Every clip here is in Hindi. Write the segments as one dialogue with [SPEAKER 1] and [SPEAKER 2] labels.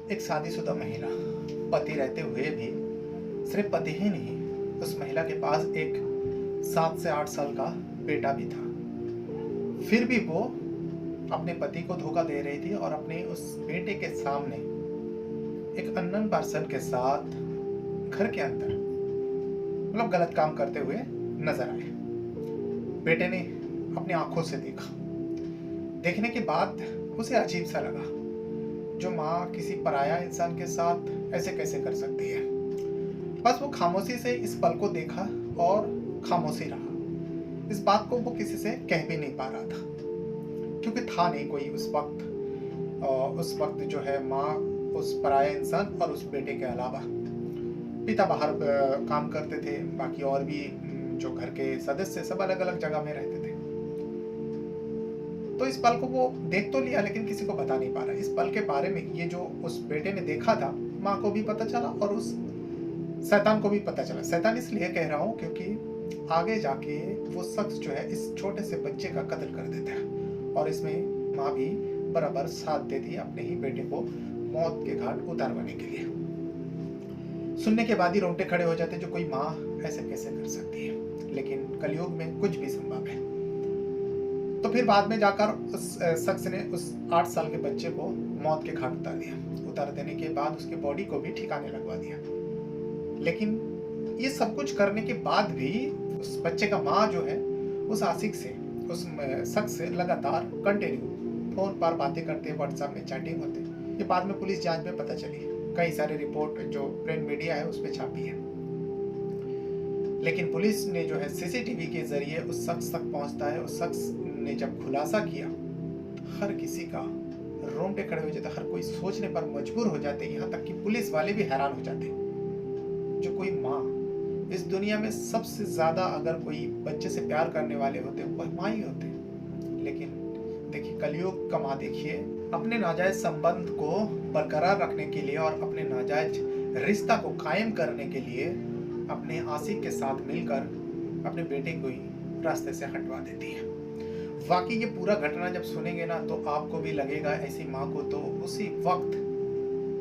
[SPEAKER 1] एक शादीशुदा महिला, पति रहते हुए भी सिर्फ पति ही नहीं, उस महिला के पास एक 7 से 8 साल का बेटा भी था। फिर भी वो अपने पति को धोखा दे रही थी और अपने उस बेटे के सामने एक अननोन पर्सन के साथ घर के अंदर मतलब गलत काम करते हुए नजर आए। बेटे ने अपनी आंखों से देखा। देखने के बाद उसे अजीब सा लगा, जो माँ किसी पराया इंसान के साथ ऐसे कैसे कर सकती है। बस वो खामोशी से इस पल को देखा और खामोशी रहा। इस बात को वो किसी से कह भी नहीं पा रहा था, क्योंकि था नहीं कोई उस वक्त। उस वक्त जो है माँ, उस पराया इंसान और उस बेटे के अलावा पिता बाहर काम करते थे, बाकी और भी जो घर के सदस्य सब अलग अलग जगह में रहते थे। तो इस पल को वो देख तो लिया, लेकिन किसी को बता नहीं पा रहा। इस पल के बारे में ये जो उस बेटे ने देखा था, माँ को भी पता चला और उस शैतान को भी पता चला। शैतान इसलिए कह रहा हूँ क्योंकि आगे जाके वो शख्स जो है इस छोटे से बच्चे का कत्ल कर देता है और इसमें माँ भी बराबर साथ देती है अपने ही बेटे को मौत के घाट उतारवाने के लिए। सुनने के बाद ही रोंगटे खड़े हो जाते, जो कोई माँ ऐसे कैसे कर सकती है। लेकिन कलयुग में कुछ भी संभव है। तो फिर बाद में जाकर उस शख्स ने उस 8 साल के बच्चे को मौत के घाट उतार दिया। उतार देने के बाद उसके बॉडी को भी ठिकाने लगवा दिया। लेकिन ये सब कुछ करने के बाद भी उस बच्चे का माँ जो है उस आशिक से, उस शख्स से लगातार कंटिन्यू फोन पर बातें करते, व्हाट्सएप में चैटिंग होते। ये बाद में पुलिस जांच में पता चली। कई सारे रिपोर्ट जो प्रिंट मीडिया है उस पर छापी है। लेकिन पुलिस ने जो है सीसीटीवी के जरिए उस शख्स तक पहुंचता है। उस शख्स ने जब खुलासा किया, हर किसी का रोंगटे खड़े हो जाते, हर कोई सोचने पर मजबूर हो जाते। यहाँ तक कि पुलिस वाले भी हैरान हो जाते। जो कोई माँ इस दुनिया में सबसे ज्यादा अगर कोई बच्चे से प्यार करने वाले होते वह माँ ही होते। लेकिन देखिए कलयुग का माँ देखिए, अपने नाजायज संबंध को बरकरार रखने के लिए और अपने नाजायज रिश्ता को कायम करने के लिए अपने आशिक के साथ मिलकर अपने बेटे को ही रास्ते से हटवा देती है। वाकई ये पूरा घटना जब सुनेंगे ना तो आपको भी लगेगा ऐसी माँ को तो उसी वक्त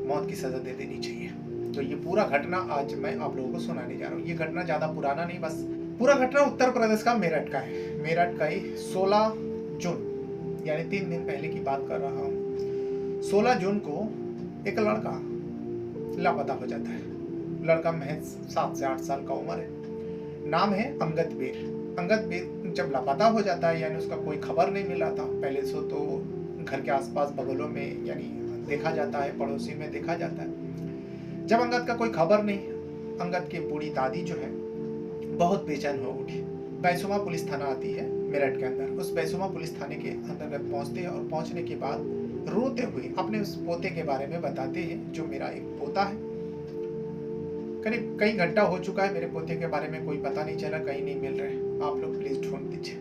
[SPEAKER 1] मौत की सजा दे देनी चाहिए। तो ये पूरा घटना आज मैं आप लोगों को सुनाने जा रहा हूँ। ये घटना ज्यादा पुराना नहीं, बस पूरा घटना उत्तर प्रदेश का मेरठ का है। मेरठ का ही 16 जून यानी 3 दिन पहले की बात कर रहा हूँ। 16 जून को एक लड़का लापता हो जाता है। लड़का महज 7 से 8 साल का उम्र है। नाम है अंगद बीर। अंगद बीर जब लापता हो जाता है, यानी उसका कोई खबर नहीं मिला था पहले से, तो घर के आसपास बगलों में यानी देखा जाता है, पड़ोसी में देखा जाता है। जब अंगद का कोई खबर नहीं, अंगद की बूढ़ी दादी जो है बहुत बेचैन हो उठी। बैसुमा पुलिस थाना आती है मेरठ के अंदर। उस बैसुमा पुलिस थाने के अंतर्गत पहुंचते हैं और पहुंचने के बाद रोते हुए अपने उस पोते के बारे में बताते हैं, जो मेरा एक पोता है। करीब कई घंटा हो चुका है, मेरे पोते के बारे में कोई पता नहीं चला, कहीं नहीं मिल रहे, आप लोग प्लीज ढूंढ दीजिए।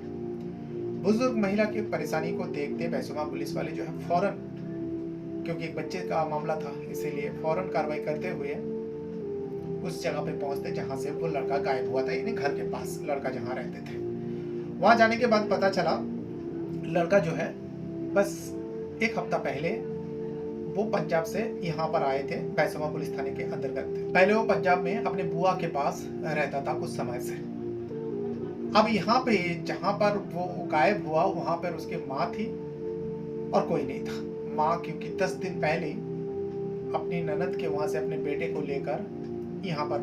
[SPEAKER 1] बुजुर्ग महिला की परेशानी को देखते बैसुमा पुलिस वाले जो है फौरन, क्योंकि एक बच्चे का मामला था इसीलिए फौरन कार्रवाई करते हुए उस जगह पे पहुंचते जहां से वो लड़का गायब हुआ था, यानी घर के पास लड़का जहां रहते थे। वहां जाने के बाद पता चला लड़का जो है बस 1 हफ्ता पहले वो पंजाब से यहाँ पर आए थे, बैसुमा पुलिस थाने के अंतर्गत। पहले वो पंजाब में अपने बुआ के पास रहता था कुछ समय से। अब यहाँ पे जहाँ पर वो गायब हुआ वहां पर उसकी माँ थी और कोई नहीं था। माँ क्योंकि 10 दिन पहले अपनी ननद के वहां से अपने बेटे को लेकर यहाँ पर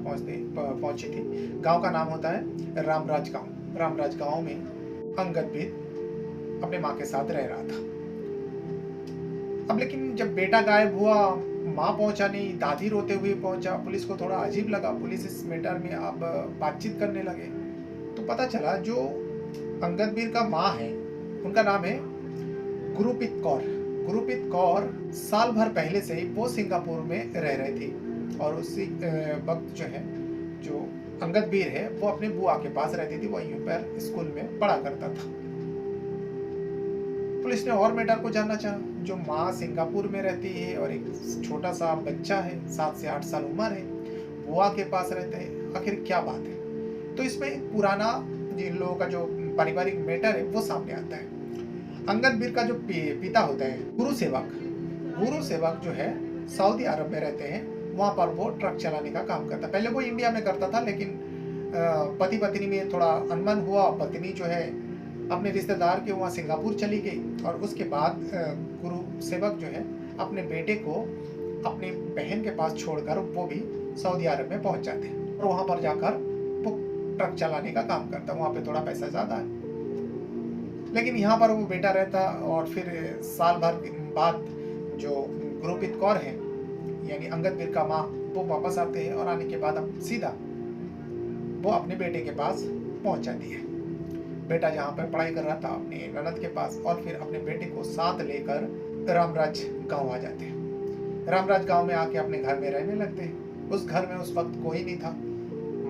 [SPEAKER 1] पहुंची थी। गांव का नाम होता है रामराज गांव। रामराज गांव में अंगद भी अपने माँ के साथ रह रहा था। अब लेकिन जब बेटा गायब हुआ, माँ पहुंचा नहीं, दादी रोते हुए पहुंचा। पुलिस को थोड़ा अजीब लगा। पुलिस इस मैटर में अब बातचीत करने लगे तो पता चला जो अंगद बीर का माँ है उनका नाम है गुरप्रीत कौर। गुरप्रीत कौर साल भर पहले से ही वो सिंगापुर में रह रही थी और उसी वक्त जो है जो अंगद बीर है वो अपने बुआ के पास रहती थी। वो यहीं पर स्कूल में पढ़ा करता था। पुलिस ने और मैटर को जानना चाहा। जो माँ सिंगापुर में रहती है और एक छोटा सा बच्चा है, 7 से 8 साल उम्र है, बुआ के पास रहते हैं, आखिर क्या बात है। तो इसमें एक पुराना जिन लोगों का जो पारिवारिक मैटर है वो सामने आता है। अंगद बीर का जो पिता होता है गुरु सेवक जो है सऊदी अरब में रहते हैं, वहाँ पर वो ट्रक चलाने का काम करता है। पहले वो इंडिया में करता था, लेकिन पति पत्नी में थोड़ा अनबन हुआ। पत्नी जो है अपने रिश्तेदार के वहाँ सिंगापुर चली गई और उसके बाद गुरु सेवक जो है अपने बेटे को अपनी बहन के पास छोड़कर वो भी सऊदी अरब में पहुंच जाते हैं और वहाँ पर जाकर वो ट्रक चलाने का काम करता है। वहाँ पे थोड़ा पैसा ज़्यादा है, लेकिन यहाँ पर वो बेटा रहता। और फिर साल भर बाद जो गुरप्रीत कौर है यानी अंगद वीर का माँ, वो वापस आते हैं और आने के बाद अब सीधा वो अपने बेटे के पास पहुंच जाती है। बेटा जहाँ पर पढ़ाई कर रहा था अपने ननद के पास, और फिर अपने बेटे को साथ लेकर रामराज गांव आ जाते हैं। रामराज गांव में आके अपने घर में रहने लगते हैं। उस घर में उस वक्त कोई नहीं था।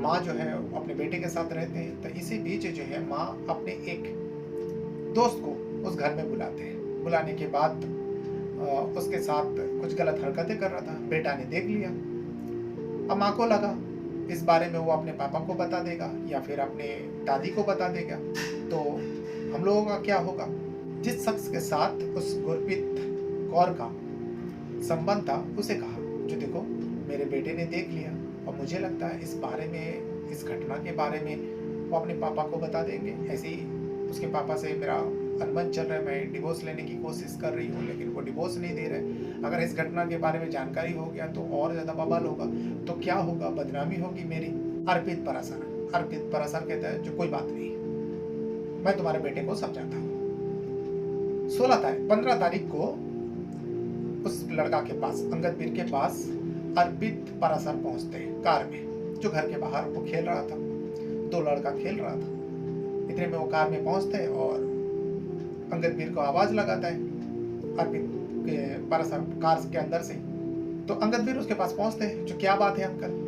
[SPEAKER 1] माँ जो है अपने बेटे के साथ रहते हैं। तो इसी बीच जो है माँ अपने एक दोस्त को उस घर में बुलाते हैं। बुलाने के बाद उसके साथ कुछ गलत हरकतें कर रहा था। बेटा ने देख लिया। अब माँ को लगा इस बारे में वो अपने पापा को बता देगा या फिर अपने दादी को बता देगा, तो हम लोगों का क्या होगा। जिस शख्स के साथ उस गुरप्रीत कौर का संबंध था उसे कहा, जो देखो मेरे बेटे ने देख लिया और मुझे लगता है इस बारे में, इस घटना के बारे में वो अपने पापा को बता देंगे। ऐसे ही उसके पापा से मेरा अनबन चल रहा है, मैं डिवोर्स लेने की कोशिश कर रही हूँ लेकिन वो डिवोर्स नहीं दे रहे। अगर इस घटना के बारे में जानकारी हो गया तो और ज़्यादा बवाल होगा, तो क्या होगा, बदनामी होगी मेरी। अर्पित पराशर कहता है जो कोई बात नहीं, मैं तुम्हारे बेटे को समझाता हूँ। 15 तारीख को उस लड़का के पास, अंगद वीर के पास अर्पित पराशर पहुंचते हैं कार में, जो घर के बाहर वो खेल रहा था, 2 लड़का खेल रहा था। इतने में वो कार में पहुंचते हैं और अंगद वीर को आवाज लगाता है अर्पित के पराशर कार के अंदर से। तो अंगद वीर उसके पास पहुंचते हैं, जो क्या बात है अंकल।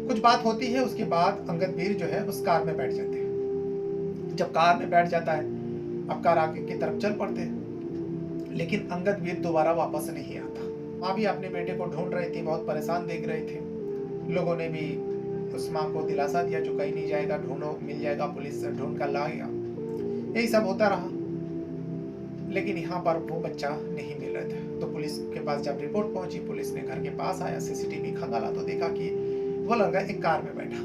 [SPEAKER 1] कुछ बात होती है, उसके बाद अंगद वीर जो है उस कार में बैठ जाते हैं। जब कार में बैठ जाता है, अब कार आगे की तरफ चल पड़ते हैं, लेकिन अंगद वीर दोबारा वापस नहीं आता। माँ भी अपने बेटे को ढूंढ रही थी, बहुत परेशान देख रहे थे। लोगों ने भी उस माँ को दिलासा दिया जो कहीं नहीं जाएगा, ढूंढो, मिल जाएगा, पुलिस से ढूंढ कर लाएगा। यही सब होता रहा, लेकिन यहाँ पर वो बच्चा नहीं मिल रहा था। तो पुलिस के पास जब रिपोर्ट पहुंची, पुलिस ने घर के पास आया, सीसीटीवी खंगाला तो देखा कि वो लड़का एक कार में बैठा।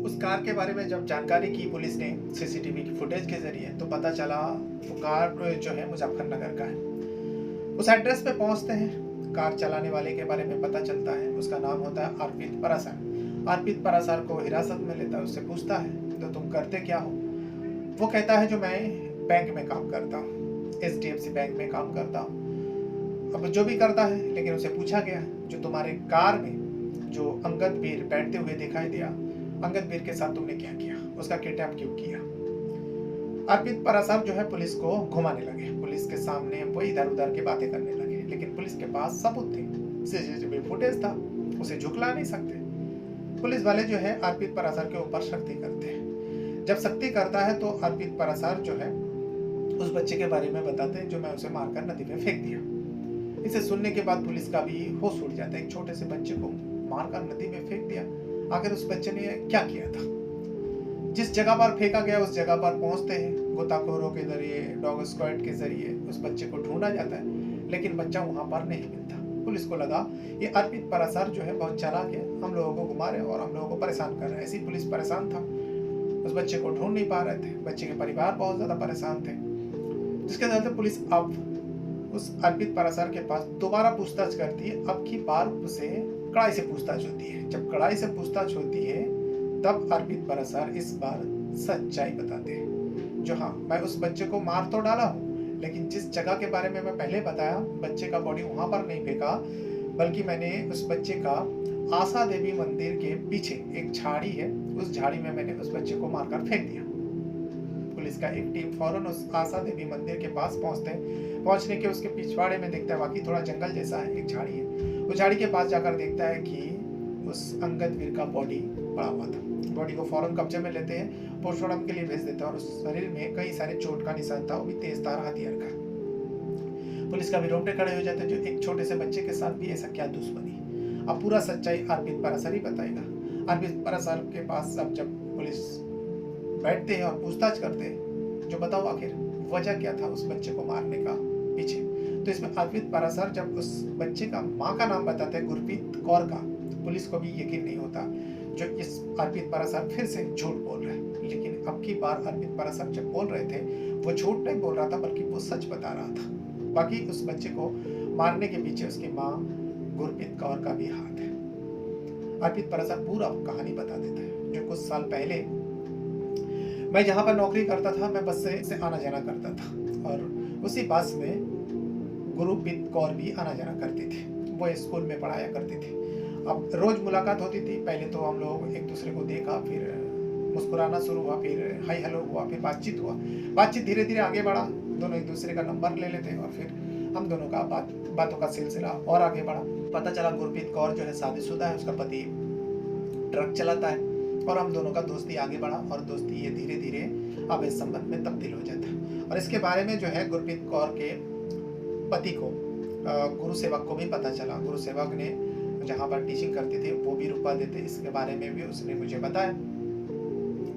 [SPEAKER 1] उस कार के बारे में जब जानकारी की पुलिस ने सीसीटीवी की फुटेज के जरिए, तो पता चला वो कार जो है मुजफ्फरनगर का है। उस एड्रेस पे पहुंचते हैं, कार चलाने वाले के बारे में पता चलता है। उसका नाम होता है अर्पित पराशर। अर्पित पराशर को हिरासत में लेता है, उससे पूछता है तो तुम करते क्या हो। वो कहता है जो मैं बैंक में काम करता हूँ, HDFC बैंक में काम करता हूँ। अब जो भी करता है, लेकिन उसे पूछा गया जो तुम्हारे कार में जो अंगद वीर बैठते हुए दिखाई दिया, अंगद वीर के साथ तुमने क्या किया, उसका किडनैप क्यों किया। अर्पित पराशर जो है पुलिस को घुमाने लगे। पुलिस के सामने वो इधर उधर की बातें करने लगे, लेकिन पुलिस के पास सबूत थे, सीसीटीवी फुटेज था, उसे झुकला नहीं सकते। पुलिस वाले जो है अर्पित पराशर के ऊपर सख्ती करते हैं। जब सख्ती करता है तो अर्पित पराशर जो है उस बच्चे के बारे में बताते हैं जो मैं उसे मारकर नदी में फेंक दिया। इसे सुनने के बाद पुलिस का भी होश उड़ जाता है। एक छोटे से बच्चे को मारकर नदी में फेंक दिया, आखिर उस बच्चे ने क्या किया था। जिस जगह पर फेंका गया उस जगह पर पहुंचते हैं। गोताखोरों के जरिए, डॉग स्क्वाड के जरिए उस बच्चे को ढूंढा जाता है, लेकिन बच्चा वहां पर नहीं मिलता। पुलिस को लगा ये अर्पित पराशर जो है बहुत चालाक है, हम लोगों को घुमा रहे और हम लोगों को परेशान कर रहे हैं। ऐसी पुलिस परेशान था, उस बच्चे को ढूंढ नहीं पा रहे थे। बच्चे के परिवार बहुत ज्यादा परेशान थे, जिसके चलते पुलिस अब उस अर्पित पराशर के पास दोबारा पूछताछ करती है। अब की बार उसे कड़ाई से पूछताछ होती है। जब कड़ाई से पूछताछ होती है तब अर्पित पराशर इस बार सच्चाई बताते हैं, जो हाँ मैं उस बच्चे को मार तो डाला हूँ, लेकिन जिस जगह के बारे में मैं पहले बताया, बच्चे का बॉडी वहां पर नहीं फेंका, बल्कि मैंने उस बच्चे का आशा देवी मंदिर के पीछे एक झाड़ी है, उस झाड़ी में मैंने उस बच्चे को मारकर फेंक दिया। पुलिस का एक टीम फौरन उस आशा देवी मंदिर के पास पहुंचते हैं। पहुंचने के उसके पिछवाड़े में देखता है, वाकई थोड़ा जंगल जैसा है, एक झाड़ी है। उस झाड़ी के पास जाकर देखता है कि उस अंगद वीर का बॉडी पड़ा हुआ था। बॉडी को फौरन कब्जे में लेते हैं, पोस्टमार्टम के लिए भेज देते हैं और उस शरीर में कई सारे चोट का निशान था, वो भी तेज धार हथियार का। पुलिस का भी रोंगटे खड़े हो जाते हैं, जो एक छोटे से बच्चे के साथ भी ऐसा क्या दुश्मनी। अब पूरा सच्चाई अर्पित पराशर ही बताएगा। अर्पित पराशर के पास अब जब पुलिस बैठते हैं और पूछताछ करते हैं, जो बताओ आखिर वजह क्या था उस बच्चे को मारने का पीछे। तो इसमें अर्पित पारासर जब उस बच्चे का माँ का नाम बताते हैं गुरप्रीत कौर का, पुलिस को भी यकीन नहीं होता जो इस अर्पित पारासर फिर से झूठ बोल रहा है। लेकिन अब की बार अर्पित पारासर जब बोल रहे थे वो झूठ नहीं बोल रहा था बल्कि वो सच बता रहा था। बाकी उस बच्चे को मारने के पीछे उसकी माँ गुरप्रीत कौर का भी हाथ है। अर्पित पारासर पूरा कहानी बता देता है। जो कुछ साल पहले मैं जहाँ पर नौकरी करता था, मैं बस से आना जाना करता था और उसी बस में गुरप्रीत कौर भी आना जाना करती थी। वो स्कूल में पढ़ाया करती थी। अब रोज मुलाकात होती थी। पहले तो हम लोग एक दूसरे को देखा, फिर मुस्कुराना शुरू हुआ, फिर हाय हेलो हुआ, फिर बातचीत हुआ। बातचीत धीरे धीरे आगे बढ़ा, दोनों एक दूसरे का नंबर ले लेते और फिर हम दोनों का बातों का सिलसिला और आगे बढ़ा। पता चला गुरप्रीत कौर जो है शादीशुदा है, उसका पति ट्रक चलाता है और हम दोनों का दोस्ती आगे बढ़ा और दोस्ती ये धीरे धीरे अब इस संबंध में तब्दील हो जाता है। और इसके बारे में जो है गुरप्रीत कौर के पति को गुरु सेवक को भी पता चला। गुरु सेवक ने जहाँ पर टीचिंग करते थे वो भी रुकवा देते, इसके बारे में भी उसने मुझे बताया।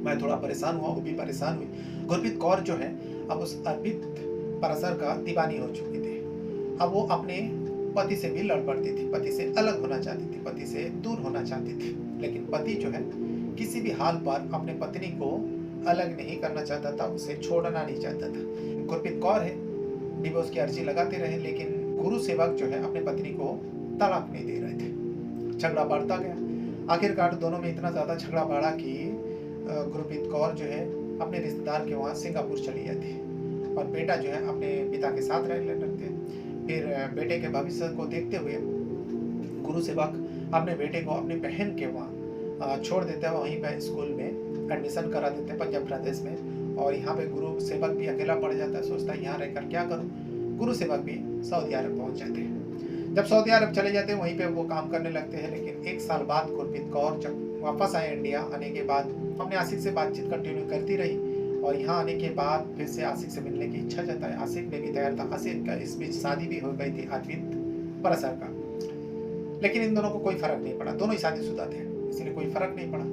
[SPEAKER 1] मैं थोड़ा परेशान हुआ, वो भी परेशान हुई। गुरप्रीत कौर जो है अब उस अर्पित पारासर का दीवानी हो चुकी थी। अब वो अपने पति से भी लड़ पड़ती थी, पति से अलग होना चाहती थी, पति से दूर होना चाहती थी। लेकिन पति जो है किसी भी हाल पर अपने पत्नी को अलग नहीं करना चाहता था, उसे छोड़ना नहीं चाहता था। गुरप्रीत कौर है डिवोर्स की अर्जी लगाते रहे, लेकिन गुरु सेवक जो है अपने पत्नी को तलाक नहीं दे रहे थे। झगड़ा बढ़ता गया। आखिरकार दोनों में इतना ज़्यादा झगड़ा बढ़ा कि गुरप्रीत कौर जो है अपने रिश्तेदार के वहाँ सिंगापुर चली जाती है और बेटा जो है अपने पिता के साथ रहने लगते हैं। फिर बेटे के भविष्य को देखते हुए गुरु सेवक अपने बेटे को अपनी बहन के वहाँ छोड़ देते हैं, वहीं पर स्कूल में एडमिशन करा देते हैं पंजाब प्रदेश में। और यहाँ पे गुरु सेवक भी अकेला पड़ जाता है, सोचता है यहाँ रहकर क्या करूँ। गुरु सेवक भी सऊदी अरब पहुँच जाते हैं। जब सऊदी अरब चले जाते हैं वहीं पे वो काम करने लगते हैं। लेकिन एक साल बाद गुरप्रीत कौर जब वापस आए इंडिया, आने के बाद अपने आशिक से बातचीत कंटिन्यू करती रही और यहाँ आने के बाद फिर से आशिक से मिलने की इच्छा जताई। आशिक ने भी तैयार था। आशिक का इस बीच शादी भी हो गई थी अर्पित पारासर का, लेकिन इन दोनों को कोई फर्क नहीं पड़ा। दोनों ही शादीशुदा थे, इसलिए कोई फर्क नहीं पड़ा।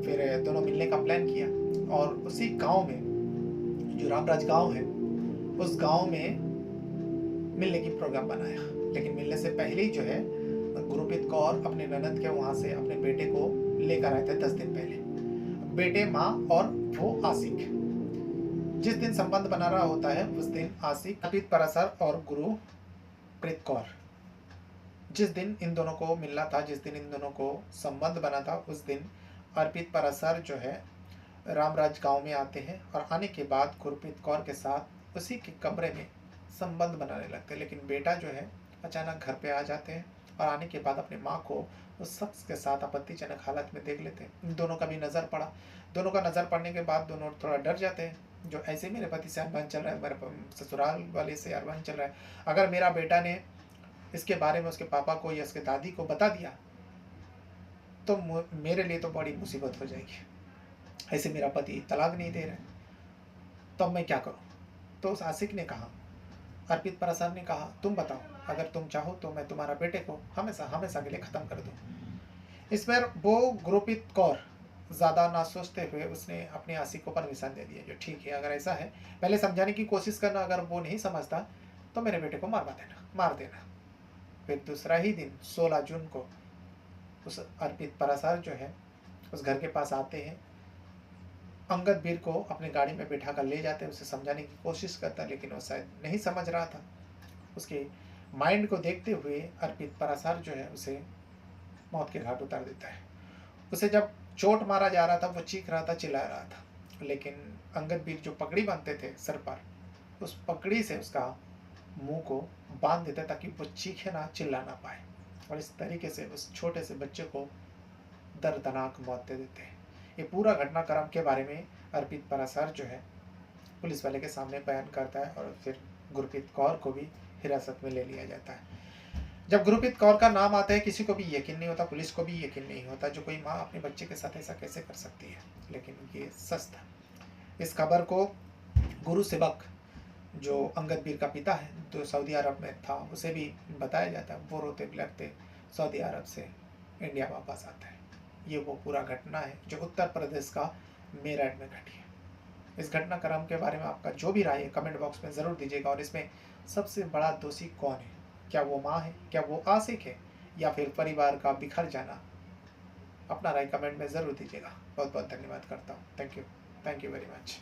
[SPEAKER 1] फिर दोनों मिलने का प्लान किया और उसी गाँव में, जो रामराज गाँव है, उस गाँव में मिलने की प्रोग्राम बनाया। लेकिन मिलने से पहले ही जो है गुरप्रीत कौर अपने ननद के वहाँ से अपने बेटे को लेकर आए थे 10 दिन पहले। बेटे, माँ और वो आशिक। जिस दिन संबंध बना रहा होता है उस दिन आशिक, अर्पित पारासर और गुरप्रीत कौर, जिस दिन इन दोनों को मिलना था, जिस दिन इन दोनों को संबंध बना था, उस दिन अर्पित पारासर जो है रामराज गांव में आते हैं और आने के बाद गुरप्रीत कौर के साथ उसी के कमरे में संबंध बनाने लगते हैं। लेकिन बेटा जो है अचानक घर पे आ जाते हैं और आने के बाद अपनी माँ को उस शख्स के साथ आपत्तिजनक हालत में देख लेते हैं। इन दोनों का भी नज़र पड़ा। दोनों का नज़र पड़ने के बाद दोनों थोड़ा डर जाते हैं। जो ऐसे मेरे पति से अरमान चल रहा है, मेरे ससुराल वाले से अरमान चल रहा है, अगर मेरा बेटा ने इसके बारे में उसके पापा को या उसके दादी को बता दिया तो मेरे लिए तो बड़ी मुसीबत हो जाएगी। ऐसे मेरा पति तलाक नहीं दे रहा, तो अब मैं क्या करूँ। तो उस आशिक ने कहा, अर्पित पारासर ने कहा, तुम बताओ, अगर तुम चाहो तो मैं तुम्हारा बेटे को हमेशा हमेशा के लिए ख़त्म कर दूँ। इस पर वो गुरप्रीत कौर ज़्यादा ना सोचते हुए उसने अपने आशिक को परमिशन दे दिया। जो ठीक है, अगर ऐसा है पहले समझाने की कोशिश करना, अगर वो नहीं समझता तो मेरे बेटे को मार देना। फिर दूसरा ही दिन 16 जून को उस अर्पित पारासर जो है उस घर के पास आते हैं। अंगद वीर को अपने गाड़ी में बैठा कर ले जाते हैं, उसे समझाने की कोशिश करता है, लेकिन वो शायद नहीं समझ रहा था। उसके माइंड को देखते हुए अर्पित पारासर जो है उसे मौत के घाट उतार देता है। उसे जब चोट मारा जा रहा था वो चीख रहा था, चिल्ला रहा था, लेकिन अंगद वीर जो पगड़ी बांधते थे सर पर, उस पगड़ी से उसका मुंह को बांध देते ताकि वो चीखे ना, चिल्ला ना पाए। और इस तरीके से उस छोटे से बच्चे को दर्दनाक मौत दे देते हैं। ये पूरा घटनाक्रम के बारे में अर्पित पारासर जो है पुलिस वाले के सामने बयान करता है और फिर गुरप्रीत कौर को भी हिरासत में ले लिया जाता है। जब गुरप्रीत कौर का नाम आता है किसी को भी यकीन नहीं होता, पुलिस को भी यकीन नहीं होता, जो कोई माँ अपने बच्चे के साथ ऐसा कैसे कर सकती है। लेकिन ये सच था। इस खबर को गुरु सेवक जो अंगद वीर का पिता है, जो सऊदी अरब में था, उसे भी बताया जाता है। वो रोते बिलखते सऊदी अरब से इंडिया वापस आता है। ये वो पूरा घटना है जो उत्तर प्रदेश का मेरठ में घटी है। इस घटनाक्रम के बारे में आपका जो भी राय है कमेंट बॉक्स में ज़रूर दीजिएगा और इसमें सबसे बड़ा दोषी कौन है? क्या वो माँ है, क्या वो आशिक है, या फिर परिवार का बिखर जाना? अपना राय कमेंट में ज़रूर दीजिएगा। बहुत बहुत धन्यवाद करता हूँ। Thank you very much.